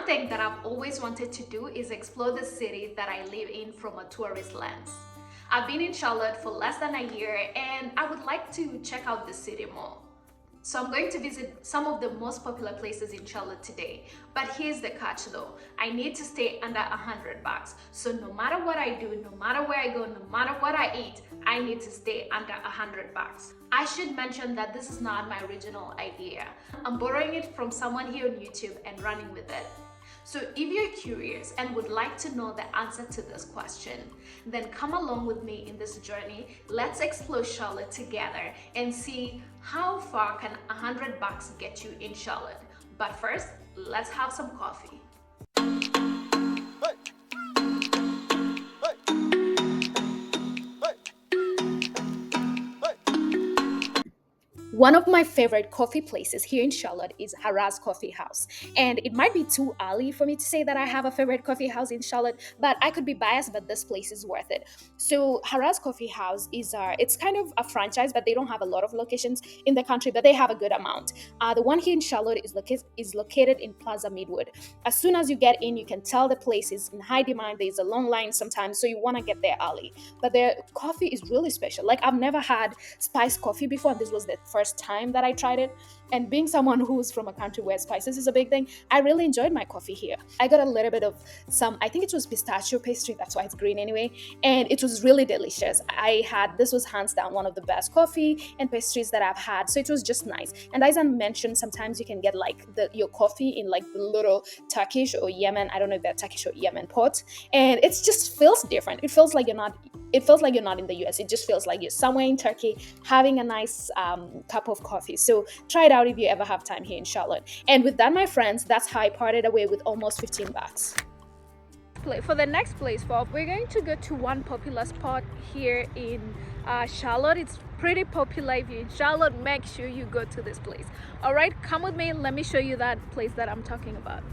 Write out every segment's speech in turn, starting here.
One thing that I've always wanted to do is explore the city that I live in from a tourist lens. I've been in Charlotte for less than a year and I would like to check out the city more. So I'm going to visit some of the most popular places in Charlotte today. But here's the catch though. I need to stay under $100. So no matter what I do, no matter where I go, no matter what I eat, I need to stay under $100. I should mention that this is not my original idea. I'm borrowing it from someone here on YouTube and running with it. So if you're curious and would like to know the answer to this question, then come along with me in this journey. Let's explore Charlotte together and see how far can $100 get you in Charlotte. But first, let's have some coffee. One of my favorite coffee places here in Charlotte is Haraz Coffee House. And it might be too early for me to say that I have a favorite coffee house in Charlotte, but I could be biased, but this place is worth it. So Haraz Coffee House it's kind of a franchise, but they don't have a lot of locations in the country, but they have a good amount. The one here in Charlotte is located in Plaza Midwood. As soon as you get in, you can tell the place is in high demand. There's a long line sometimes, so you want to get there early. But their coffee is really special. Like, I've never had spiced coffee before, and this was the first time that I tried it. And being someone who's from a country where spices is a big thing, I really enjoyed my coffee here. I got a little bit of I think it was pistachio pastry, that's why it's green anyway, and it was really delicious. This was hands down one of the best coffee and pastries that I've had, so it was just nice. And as I mentioned, sometimes you can get like your coffee in like the little Turkish or Yemen, I don't know if they're Turkish or Yemen pot, and it just feels different. It feels like you're not in the US. It just feels like you're somewhere in Turkey having a nice cup of coffee. So try it out if you ever have time here in Charlotte. And with that, my friends, that's how I parted away with almost $15. For the next place, Bob, we're going to go to one popular spot here in Charlotte. It's pretty popular. If you're in Charlotte, make sure you go to this place. All right, come with me. Let me show you that place that I'm talking about.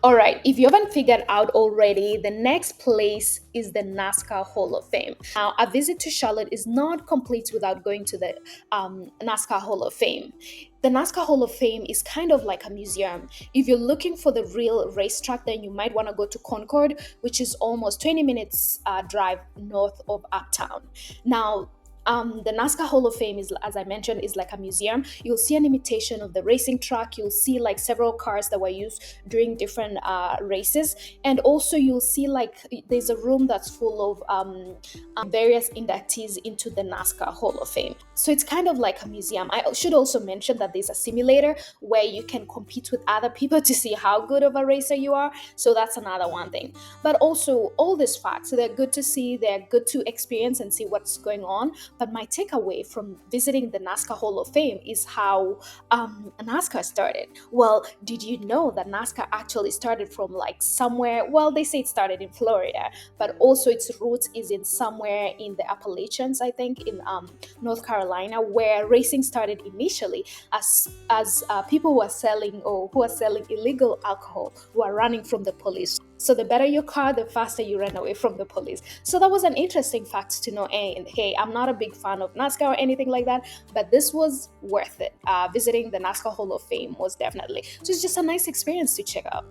All right, if you haven't figured out already, the next place is the NASCAR Hall of Fame. Now, a visit to Charlotte is not complete without going to the NASCAR Hall of Fame. The NASCAR Hall of Fame is kind of like a museum. If you're looking for the real racetrack, then you might want to go to Concord, which is almost 20 minutes drive north of Uptown. Now, the NASCAR Hall of Fame is, as I mentioned, is like a museum. You'll see an imitation of the racing track. You'll see like several cars that were used during different races, and also you'll see like there's a room that's full of various inductees into the NASCAR Hall of Fame. So it's kind of like a museum. I should also mention that there's a simulator where you can compete with other people to see how good of a racer you are. So that's another one thing. But also all these facts, they're good to see, they're good to experience and see what's going on. But my takeaway from visiting the NASCAR Hall of Fame is how NASCAR started. Well, did you know that NASCAR actually started from like somewhere? Well, they say it started in Florida, but also its roots is in somewhere in the Appalachians, I think, in North Carolina, where racing started initially as people who are selling illegal alcohol, who are running from the police. So the better your car, the faster you run away from the police. So that was an interesting fact to know. And hey, I'm not a big fan of NASCAR or anything like that, but this was worth it. Visiting the NASCAR Hall of Fame was definitely. So it's just a nice experience to check out.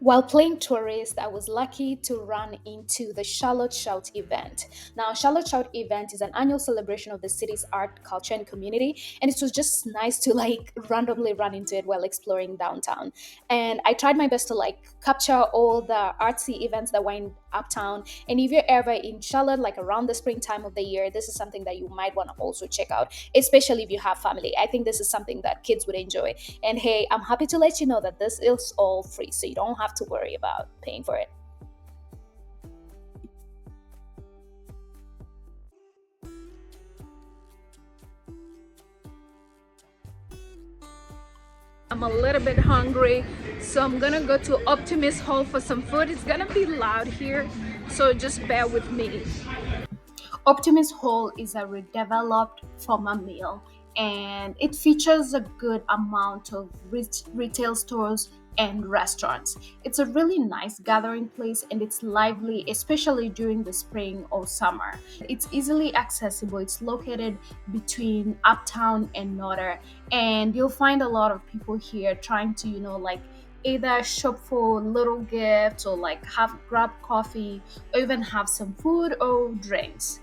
While playing tourist, I was lucky to run into the Charlotte Shout event. Now, Charlotte Shout event is an annual celebration of the city's art, culture, and community, and it was just nice to like randomly run into it while exploring downtown. And I tried my best to like capture all the artsy events that were uptown. And if you're ever in Charlotte, like around the springtime of the year, this is something that you might want to also check out, especially if you have family. I think this is something that kids would enjoy. And hey, I'm happy to let you know that this is all free, so you don't have to worry about paying for it. I'm a little bit hungry, so I'm gonna go to Optimist Hall for some food. It's gonna be loud here, so just bear with me. Optimist Hall is a redeveloped former mill, and it features a good amount of retail stores and restaurants. It's a really nice gathering place, and it's lively, especially during the spring or summer. It's easily accessible. It's located between Uptown and Northern, and you'll find a lot of people here trying to, like either shop for little gifts or like have grab coffee or even have some food or drinks.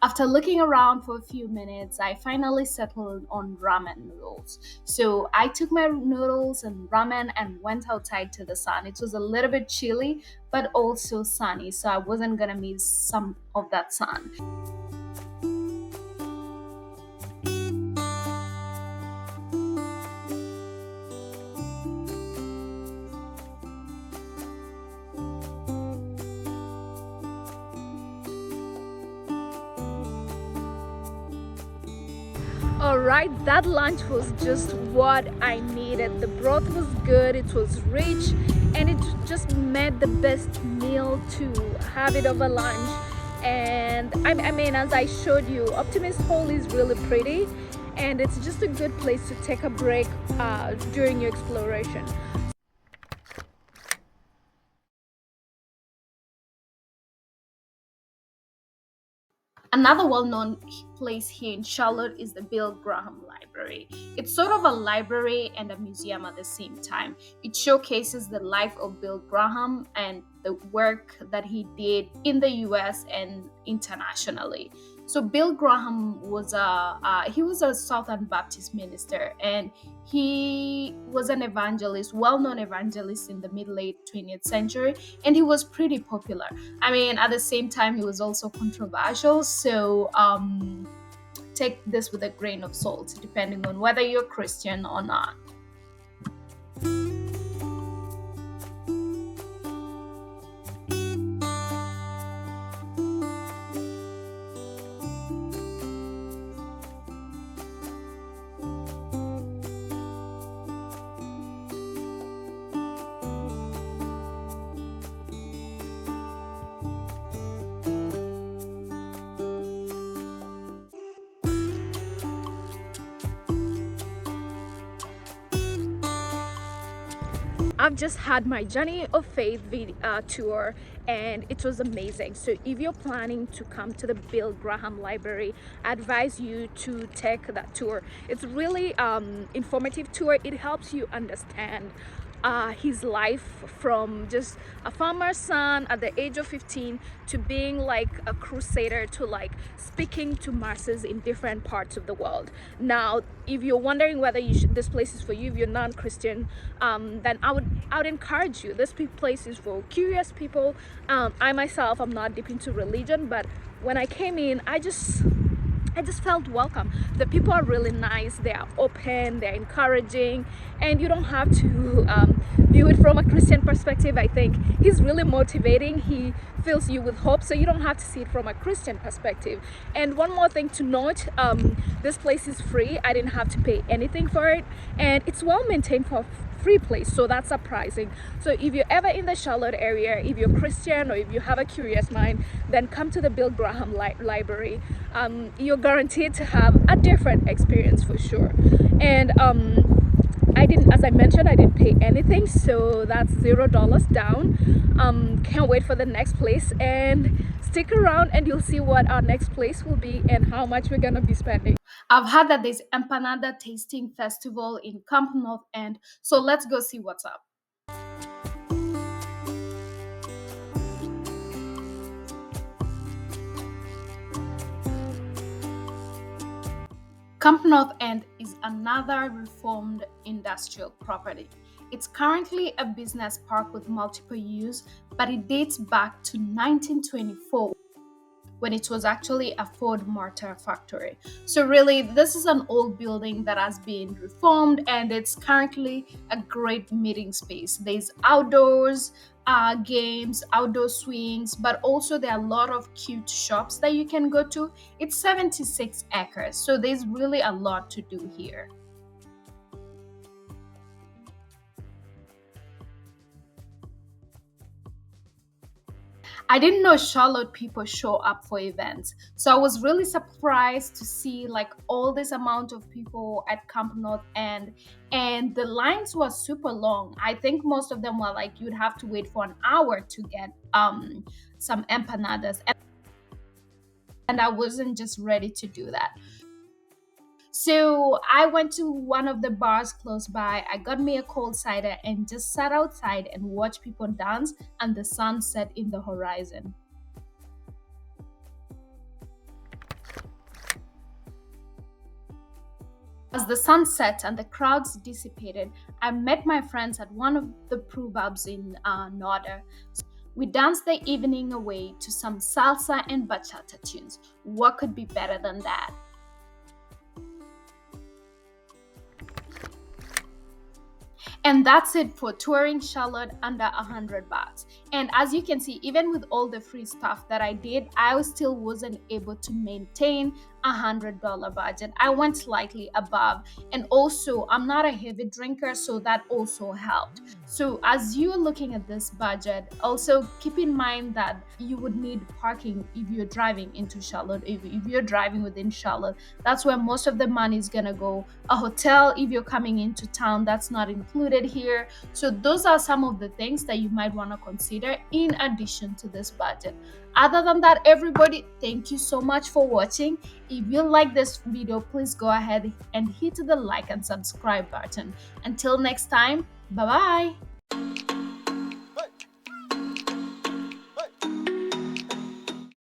After looking around for a few minutes, I finally settled on ramen noodles. So I took my noodles and ramen and went outside to the sun. It was a little bit chilly, but also sunny, so I wasn't gonna miss some of that sun. All right, that lunch was just what I needed. The broth was good, it was rich, and it just made the best meal to have it over lunch. And I mean, as I showed you, Optimist Hall is really pretty, and it's just a good place to take a break during your exploration. Another well known place here in Charlotte is the Bill Graham Library. It's sort of a library and a museum at the same time. It showcases the life of Bill Graham and the work that he did in the US and internationally. So Bill Graham was a Southern Baptist minister, and he was an evangelist, well-known evangelist in the mid late 20th century, and he was pretty popular. I mean, at the same time, he was also controversial. So take this with a grain of salt, depending on whether you're Christian or not. I've just had my Journey of Faith tour, and it was amazing. So if you're planning to come to the Bill Graham Library, I advise you to take that tour. It's really informative tour. It helps you understand his life from just a farmer's son at the age of 15 to being like a crusader to like speaking to masses in different parts of the world. Now, if you're wondering whether this place is for you, if you're non-Christian, then I would encourage you. This place is for curious people. I myself, I'm not deep into religion, but when I came in, I just felt welcome. The people are really nice, they are open, they're encouraging, and you don't have to view it from a Christian perspective. I think he's really motivating, he fills you with hope, so you don't have to see it from a Christian perspective. And one more thing to note, this place is free. I didn't have to pay anything for it, and it's well maintained for free place, so that's surprising. So if you're ever in the Charlotte area, if you're Christian or if you have a curious mind, then come to the Bill Graham Library. You're guaranteed to have a different experience for sure. And I I didn't, as I mentioned, I didn't pay anything, so that's $0 down. Can't wait for the next place, and stick around and you'll see what our next place will be and how much we're gonna be spending. I've heard that there's empanada tasting festival in Camp North End, so let's go see what's up. Camp North End is another reformed industrial property. It's currently a business park with multiple use, but it dates back to 1924 when it was actually a Ford Motor factory. So really, this is an old building that has been reformed, and it's currently a great meeting space. There's outdoors games, outdoor swings, but also there are a lot of cute shops that you can go to. It's 76 acres, so there's really a lot to do here. I didn't know Charlotte people show up for events. So I was really surprised to see like all this amount of people at Camp North End, and the lines were super long. I think most of them were like you'd have to wait for an hour to get some empanadas, and I wasn't just ready to do that. So I went to one of the bars close by. I got me a cold cider and just sat outside and watched people dance and the sun set in the horizon. As the sun set and the crowds dissipated, I met my friends at one of the brew pubs in Noda. We danced the evening away to some salsa and bachata tunes. What could be better than that? And that's it for touring Charlotte under 100 bahts. And as you can see, even with all the free stuff that I did, I still wasn't able to maintain $100 budget. I went slightly above. And also, I'm not a heavy drinker, so that also helped. So as you're looking at this budget, also keep in mind that you would need parking if you're driving into Charlotte. If you're driving within Charlotte, that's where most of the money is gonna go. A hotel, if you're coming into town, that's not included here. So those are some of the things that you might want to consider in addition to this budget. Other than that, everybody, thank you so much for watching. If you like this video, please go ahead and hit the like and subscribe button. Until next time, bye bye.